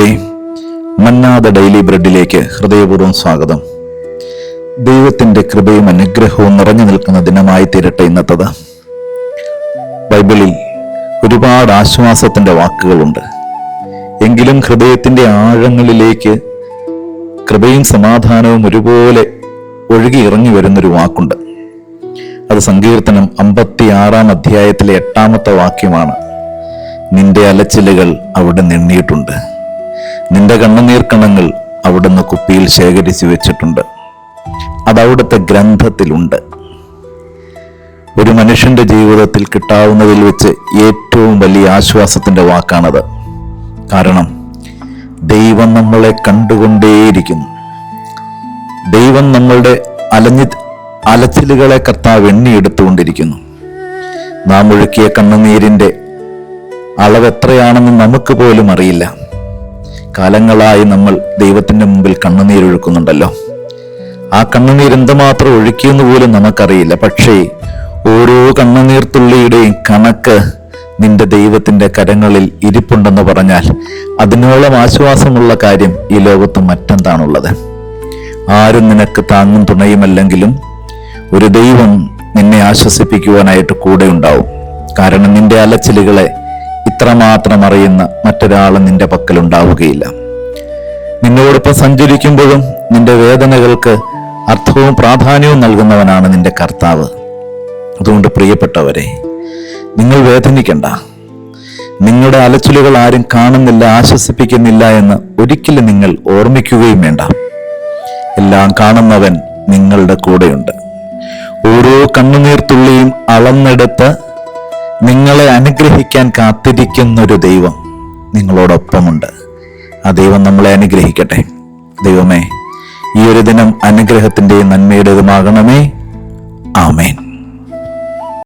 പ്രിയപ്പെട്ടവരെ, മന്നാദ ഡെയിലി ബ്രെഡിലേക്ക് ഹൃദയപൂർവ്വം സ്വാഗതം. ദൈവത്തിൻ്റെ കൃപയും അനുഗ്രഹവും നിറഞ്ഞു നിൽക്കുന്ന ദിനമായി തീരട്ടെ ഇന്നത്തത്. ബൈബിളിൽ ഒരുപാട് ആശ്വാസത്തിൻ്റെ വാക്കുകളുണ്ട്. എങ്കിലും ഹൃദയത്തിൻ്റെ ആഴങ്ങളിലേക്ക് കൃപയും സമാധാനവും ഒരുപോലെ ഒഴുകി ഇറങ്ങി വരുന്നൊരു വാക്കുണ്ട്. അത് സങ്കീർത്തനം 56 അധ്യായത്തിലെ 8-ാമത്തെ വാക്യമാണ്. നിന്റെ അലച്ചിലുകൾ അവിടുന്ന് എണ്ണിയിട്ടുണ്ട്, നിന്റെ കണ്ണുനീർക്കണങ്ങൾ അവിടുന്ന് കുപ്പിയിൽ ശേഖരിച്ചു വെച്ചിട്ടുണ്ട്. അതവിടുത്തെ ഗ്രന്ഥത്തിലുണ്ട്. ഒരു മനുഷ്യന്റെ ജീവിതത്തിൽ കിട്ടാവുന്നതിൽ വെച്ച് ഏറ്റവും വലിയ ആശ്വാസത്തിന്റെ വാക്കാണത്. കാരണം ദൈവം നമ്മളെ കണ്ടുകൊണ്ടേയിരിക്കുന്നു. ദൈവം നമ്മളുടെ അലച്ചിലുകളെ കർത്താവ് എണ്ണിയെടുത്തുകൊണ്ടിരിക്കുന്നു. നാം ഒഴുക്കിയ കണ്ണുനീരിന്റെ അളവ് എത്രയാണെന്ന് നമുക്ക് പോലും അറിയില്ല. കാലങ്ങളായി നമ്മൾ ദൈവത്തിന്റെ മുമ്പിൽ കണ്ണുനീരൊഴുക്കുന്നുണ്ടല്ലോ. ആ കണ്ണുനീർ എന്തുമാത്രം ഒഴുക്കിയെന്ന് പോലും നമുക്കറിയില്ല. പക്ഷേ ഓരോ കണ്ണുനീർത്തുള്ളിയുടെയും കണക്ക് നിന്റെ ദൈവത്തിന്റെ കരങ്ങളിൽ ഇരിപ്പുണ്ടെന്ന് പറഞ്ഞാൽ അതിനോളം ആശ്വാസമുള്ള കാര്യം ഈ ലോകത്ത് മറ്റെന്താണുള്ളത്? ആരും നിനക്ക് താങ്ങും തുണയുമല്ലെങ്കിലും ഒരു ദൈവം നിന്നെ ആശ്വസിപ്പിക്കുവാനായിട്ട് കൂടെ ഉണ്ടാവും. കാരണം നിന്റെ അലച്ചിലുകളെ ഇത്രമാത്രം അറിയുന്ന മറ്റൊരാളും നിന്റെ പക്കൽ ഉണ്ടാവുകയില്ല. നിന്നോടൊപ്പം സഞ്ചരിക്കുമ്പോഴും നിന്റെ വേദനകൾക്ക് അർത്ഥവും പ്രാധാന്യവും നൽകുന്നവനാണ് നിന്റെ കർത്താവ്. അതുകൊണ്ട് പ്രിയപ്പെട്ടവരെ, നിങ്ങൾ വേദനിക്കണ്ട. നിങ്ങളുടെ അലച്ചിലുകൾ ആരും കാണുന്നില്ല, ആശ്വസിപ്പിക്കുന്നില്ല എന്ന് ഒരിക്കലും നിങ്ങൾ ഓർമ്മിക്കുകയും വേണ്ട. എല്ലാം കാണുന്നവൻ നിങ്ങളുടെ കൂടെയുണ്ട്. ഓരോ കണ്ണുനീർത്തുള്ളിയും അളന്നെടുത്ത് നിങ്ങളെ അനുഗ്രഹിക്കാൻ കാത്തിരിക്കുന്നൊരു ദൈവം നിങ്ങളോടൊപ്പമുണ്ട്. ആ ദൈവം നമ്മളെ അനുഗ്രഹിക്കട്ടെ. ദൈവമേ, ഈ ഒരു ദിനം അനുഗ്രഹത്തിൻ്റെയും നന്മയുടേതുമാകണമേ. ആമേൻ.